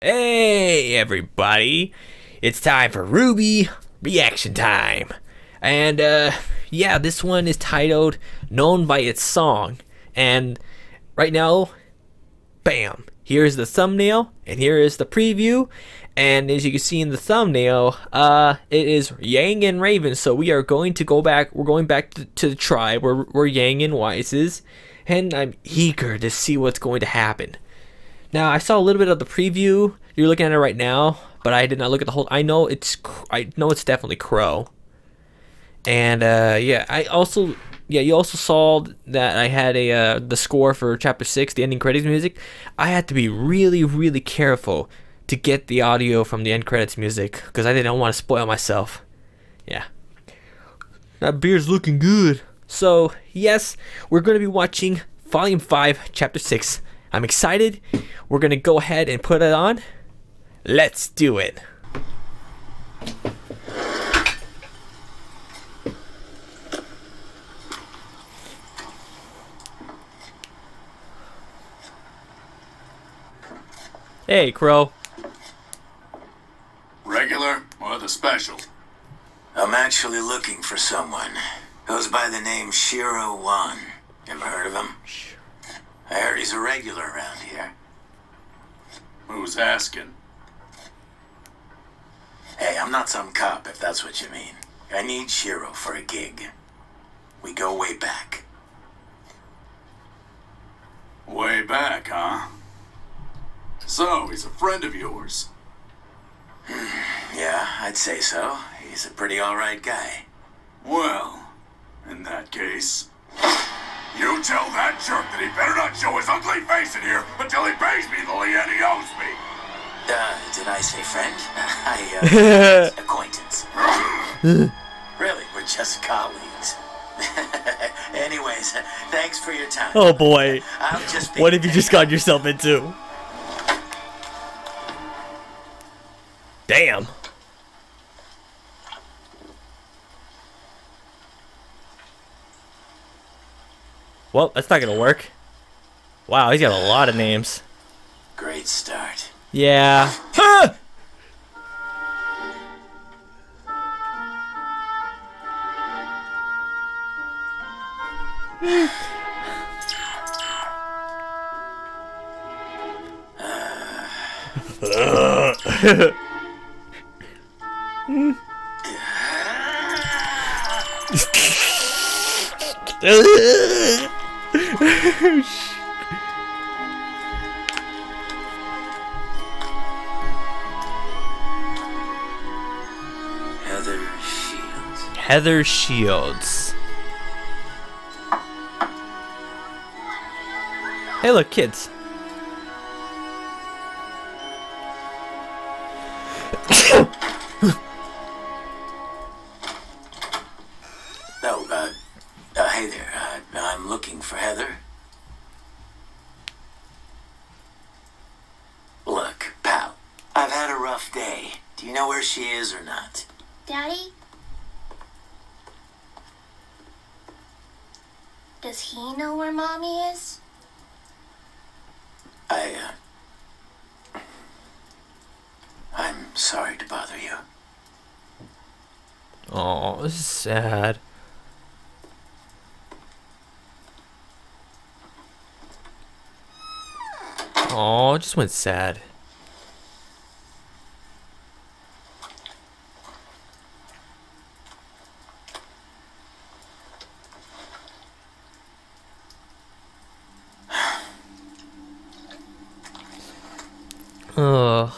Hey everybody, it's time for RWBY reaction time. And yeah, this one is titled Known by Its Song. And right now, bam, here's the thumbnail and here is the preview. And as you can see in the thumbnail, it is Yang and Raven. So we are going to go back, we're going back to the tribe where Yang and Wise is. And I'm eager to see what's going to happen. Now, I saw a little bit of the preview. You're looking at it right now, but I did not look at the whole. I know it's definitely Crow. And yeah, you also saw that I had the score for Chapter 6, the ending credits music. I had to be really careful to get the audio from the end credits music because I didn't want to spoil myself. Yeah, that beer's looking good. So yes, we're going to be watching Volume 5, Chapter 6. I'm excited. We're gonna go ahead and put it on. Let's do it. Hey, Crow. Regular or the special? I'm actually looking for someone. Goes by the name Shiro Wan. Ever heard of him? I heard he's a regular around here. Who's asking? Hey, I'm not some cop, if that's what you mean. I need Shiro for a gig. We go way back. Way back, huh? So, he's a friend of yours? Yeah, I'd say so. He's a pretty alright guy. Well, in that case... You tell that jerk that he better not show his ugly face in here until he pays me the lien he owes me. Did I say friend? Acquaintance. Really, we're just colleagues. Anyways, thanks for your time. Oh boy. What have you just got yourself? yourself into? Damn. Well, that's not gonna work. Wow, he's got a lot of names. Great start. Yeah. Ah! Heather Shields. Hey, look, kids. Hey there. I'm looking for Heather. Look, pal, I've had a rough day. Do you know where she is or not? Daddy? Does he know where Mommy is? I'm sorry to bother you. Oh, this is sad. Oh, it just went sad. Ugh.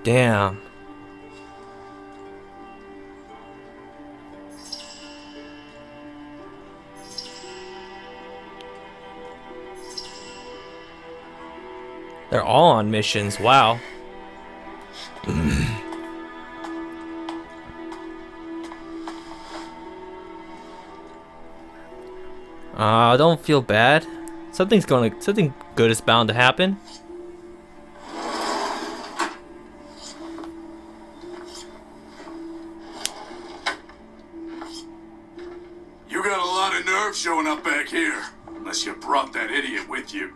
Damn. They're all on missions. Wow. Don't feel bad. Something good is bound to happen. my nerve showing up back here. Unless you brought that idiot with you.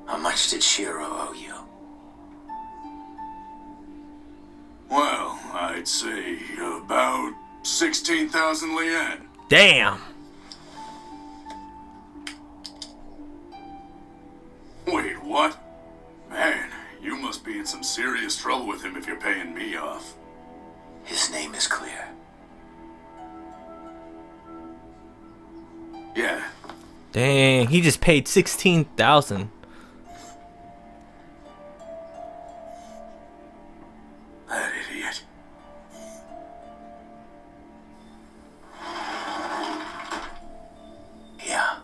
How much did Shiro owe you? Well, I'd say about 16,000 lien. Damn. Wait, what? Man, you must be in some serious trouble with him if you're paying me off. His name is clear. Yeah. Dang, he just paid 16,000. That idiot. Yeah.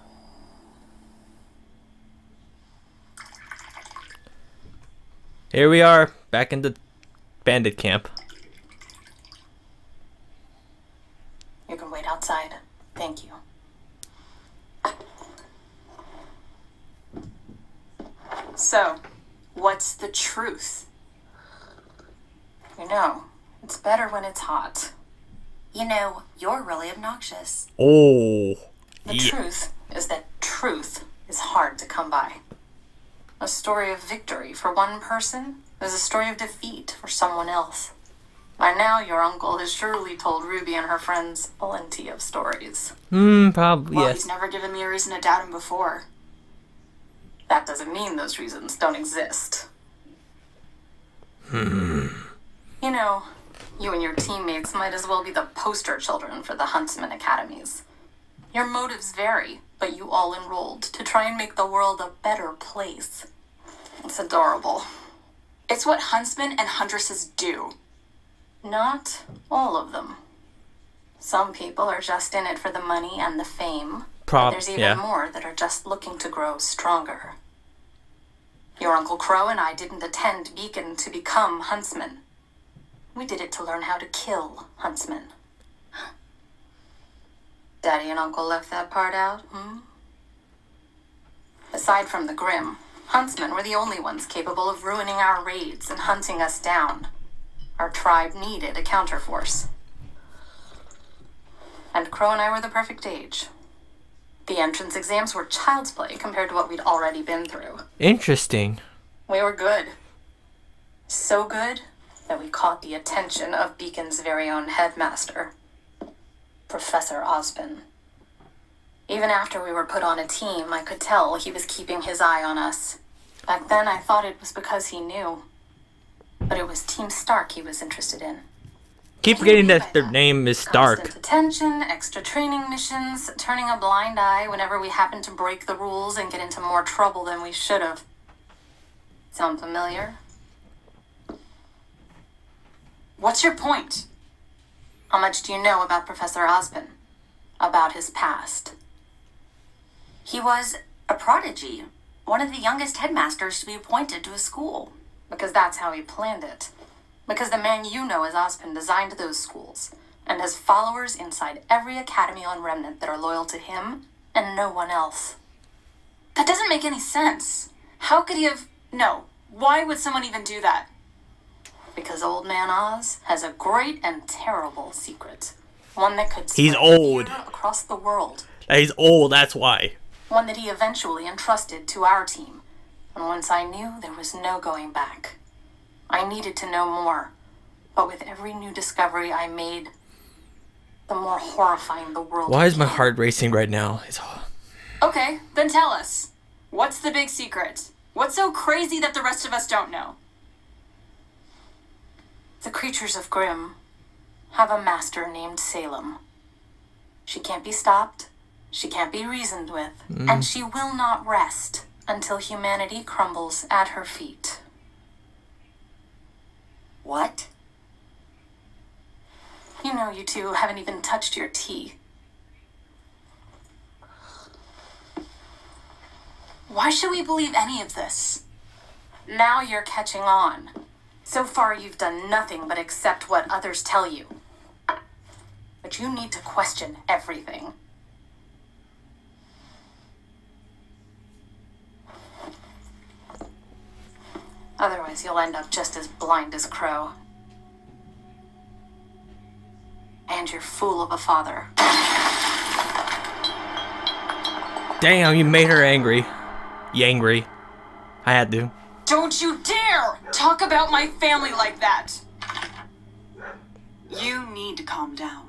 Here we are, back in the bandit camp. You can wait outside. Thank you. So, what's the truth? You know, it's better when it's hot. You know, you're really obnoxious. Oh. The Yeah. truth is that truth is hard to come by. A story of victory for one person is a story of defeat for someone else. By now, your uncle has surely told Ruby and her friends plenty of stories. Probably, Well, yes. he's never given me a reason to doubt him before. That doesn't mean those reasons don't exist. You know, you and your teammates might as well be the poster children for the Huntsman Academies. Your motives vary, but you all enrolled to try and make the world a better place. It's adorable. It's what huntsmen and huntresses do. Not all of them. Some people are just in it for the money and the fame. But there's even more that are just looking to grow stronger. Your Uncle Crow and I didn't attend Beacon to become huntsmen. We did it to learn how to kill huntsmen. Daddy and Uncle left that part out, Aside from the Grim, huntsmen were the only ones capable of ruining our raids and hunting us down. Our tribe needed a counterforce. And Crow and I were the perfect age. The entrance exams were child's play compared to what we'd already been through. Interesting. We were good. So good that we caught the attention of Beacon's very own headmaster, Professor Ozpin. Even after we were put on a team, I could tell he was keeping his eye on us. Back then, I thought it was because he knew. But it was Team Stark he was interested in. Keep forgetting that their name is Stark. Constant attention, extra training missions, turning a blind eye whenever we happened to break the rules and get into more trouble than we should have. Sound familiar? What's your point? How much do you know about Professor Ozpin? About his past? He was a prodigy, one of the youngest headmasters to be appointed to a school. Because that's how he planned it. Because the man you know as Ozpin designed those schools, and has followers inside every academy on Remnant that are loyal to him and no one else. That doesn't make any sense. How could he have... No. Why would someone even do that? Because Old Man Oz has a great and terrible secret. One that could He's spread old. fear across the world. He's old, that's why. One that he eventually entrusted to our team. And once I knew, there was no going back. I needed to know more. But with every new discovery I made, the more horrifying the world Why is my became. heart racing right now? Okay, then tell us. What's the big secret? What's so crazy that the rest of us don't know? The creatures of Grimm have a master named Salem. She can't be stopped, she can't be reasoned with, and she will not rest until humanity crumbles at her feet. What? You know you two haven't even touched your tea. Why should we believe any of this? Now you're catching on. So far you've done nothing but accept what others tell you. But you need to question everything. Otherwise you'll end up just as blind as Crow. And your fool of a father. Damn, you made her angry. Yangry. I had to. Don't you dare talk about my family like that! You need to calm down.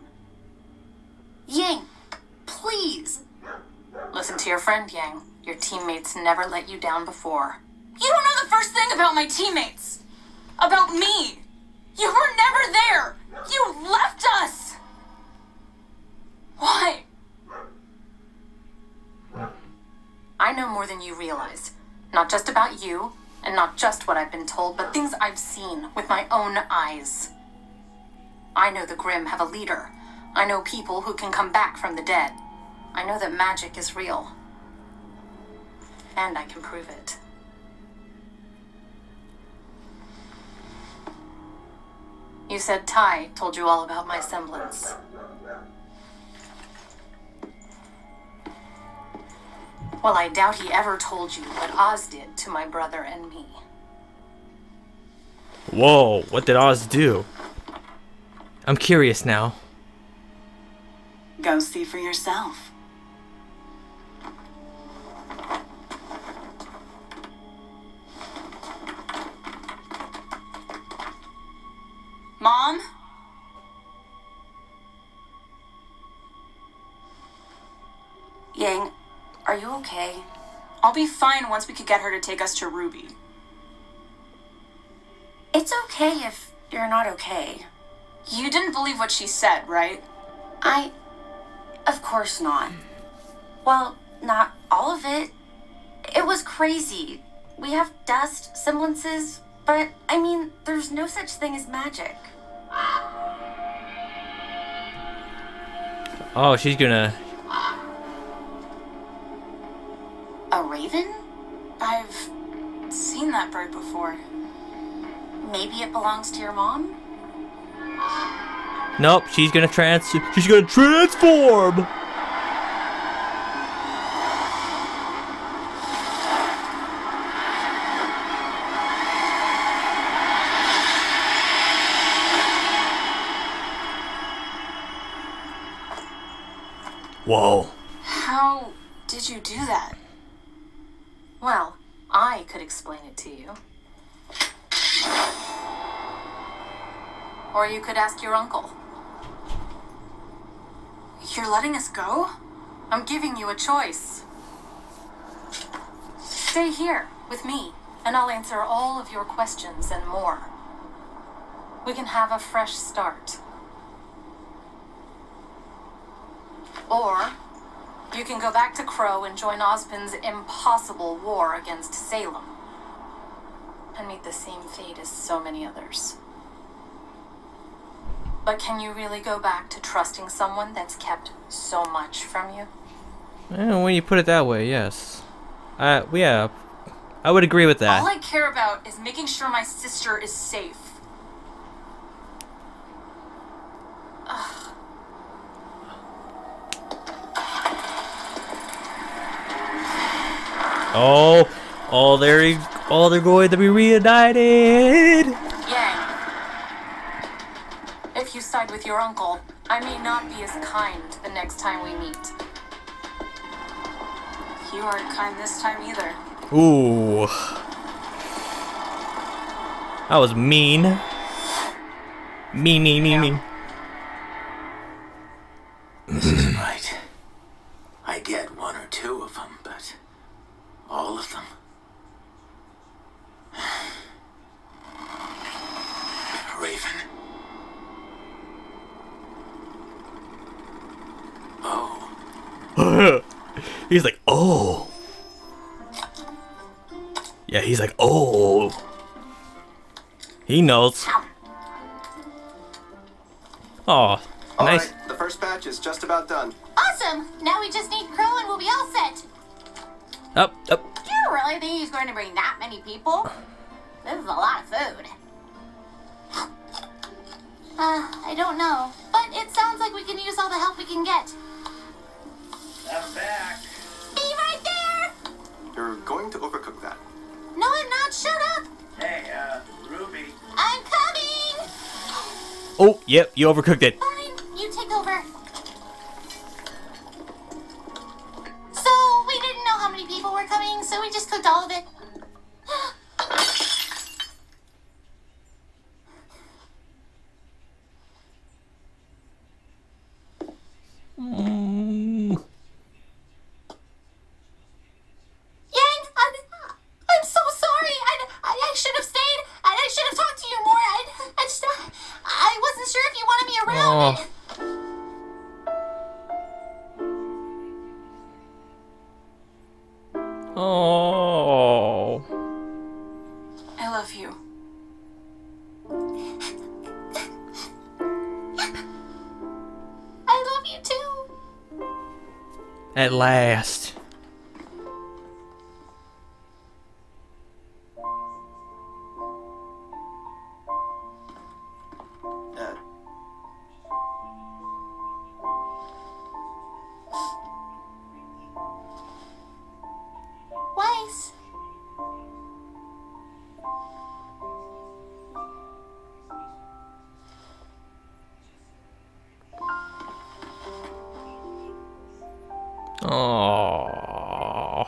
Yang, please. Listen to your friend, Yang. Your teammates never let you down before. You don't know the first thing about my teammates! About me! You were never there! You left us! Why? I know more than you realize. Not just about you, and not just what I've been told, but things I've seen with my own eyes. I know the Grimm have a leader. I know people who can come back from the dead. I know that magic is real. And I can prove it. You said Ty told you all about my semblance. Well, I doubt he ever told you what Oz did to my brother and me. Whoa, what did Oz do? I'm curious now. Go see for yourself. Mom? Yang, are you okay? I'll be fine once we could get her to take us to Ruby. It's okay if you're not okay. You didn't believe what she said, right? Of course not. Well, not all of it. It was crazy. We have dust, semblances, but, I mean, there's no such thing as magic. Oh, she's gonna... A raven? I've seen that bird before. Maybe it belongs to your mom? Nope, she's gonna transform! Whoa. How did you do that? Well, I could explain it to you. Or you could ask your uncle. You're letting us go? I'm giving you a choice. Stay here with me, and I'll answer all of your questions and more. We can have a fresh start. Or you can go back to Crow and join Ozpin's impossible war against Salem. And meet the same fate as so many others. But can you really go back to trusting someone that's kept so much from you? When you put it that way, yes. Yeah, I would agree with that. All I care about is making sure my sister is safe. They're going to be reunited. Yang, if you side with your uncle, I may not be as kind the next time we meet. You aren't kind this time either. Ooh. That was mean. Mean. This is right. I get one or two of them, but all of them? Raven. Oh. He's like, oh. Yeah, he's like, oh. He knows. Oh, nice. Alright, the first batch is just about done. Awesome! Now we just need Crow and we'll be all set. Up. Do you really think he's going to bring that many people? This is a lot of food. I don't know. But it sounds like we can use all the help we can get. I'm back. Be right there! You're going to overcook that. No, I'm not. Shut up! Hey, Ruby. I'm coming! Oh, yep, you overcooked it. Fine, you take over. So, we did so we just cooked all of it. Yang, I'm so sorry. I should have stayed. I should have talked to you more. I wasn't sure if you wanted me around. Oh. I love you. I love you too. At last. Weiss. Oh.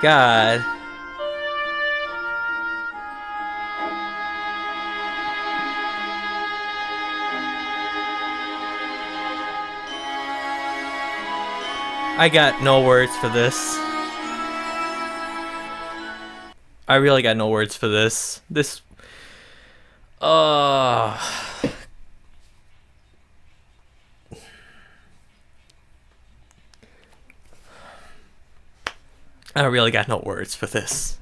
God. I got no words for this. I really got no words for this. I really got no words for this.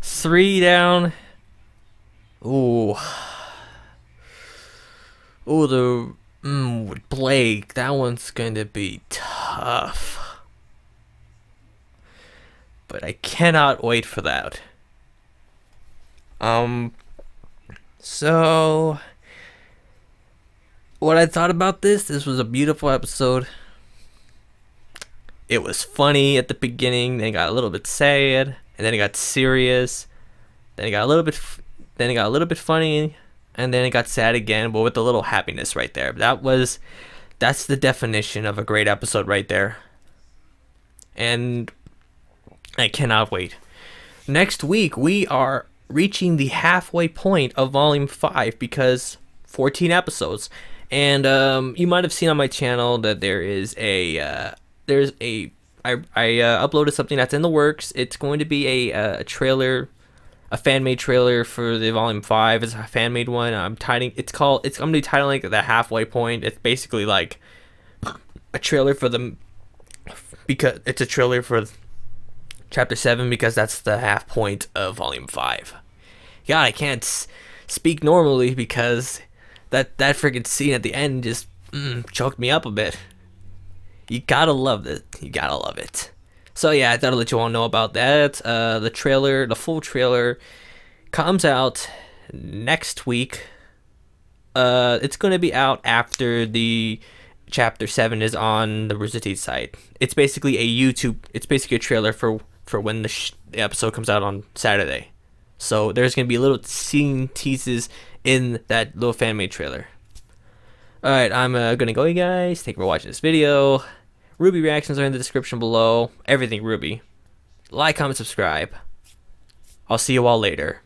3 down. Ooh. Ooh, with Blake, that one's going to be tough. But I cannot wait for that. So what I thought about this was a beautiful episode. It was funny at the beginning, then it got a little bit sad, and then it got serious. Then it got a little bit funny, and then it got sad again, but with a little happiness right there. That's the definition of a great episode right there. And I cannot wait. Next week we are reaching the halfway point of volume 5 because 14 episodes. And you might have seen on my channel that I uploaded something that's in the works. It's going to be a trailer, a fan-made trailer for the volume 5. It's a fan-made one. I'm gonna be titling it the halfway point. It's basically like a trailer because it's a trailer for chapter 7 because that's the half point of volume 5. God, I can't speak normally because that freaking scene at the end just choked me up a bit. You gotta love it. You gotta love it. So yeah, I thought I'd let you all know about that. The full trailer comes out next week. It's gonna be out after the chapter 7 is on the Rooster Teeth site. It's basically a trailer for when the episode comes out on Saturday. So there's gonna be little scene teases in that little fan-made trailer. Alright, I'm gonna go, you guys. Thank you for watching this video. RWBY reactions are in the description below. Everything RWBY. Like, comment, subscribe. I'll see you all later.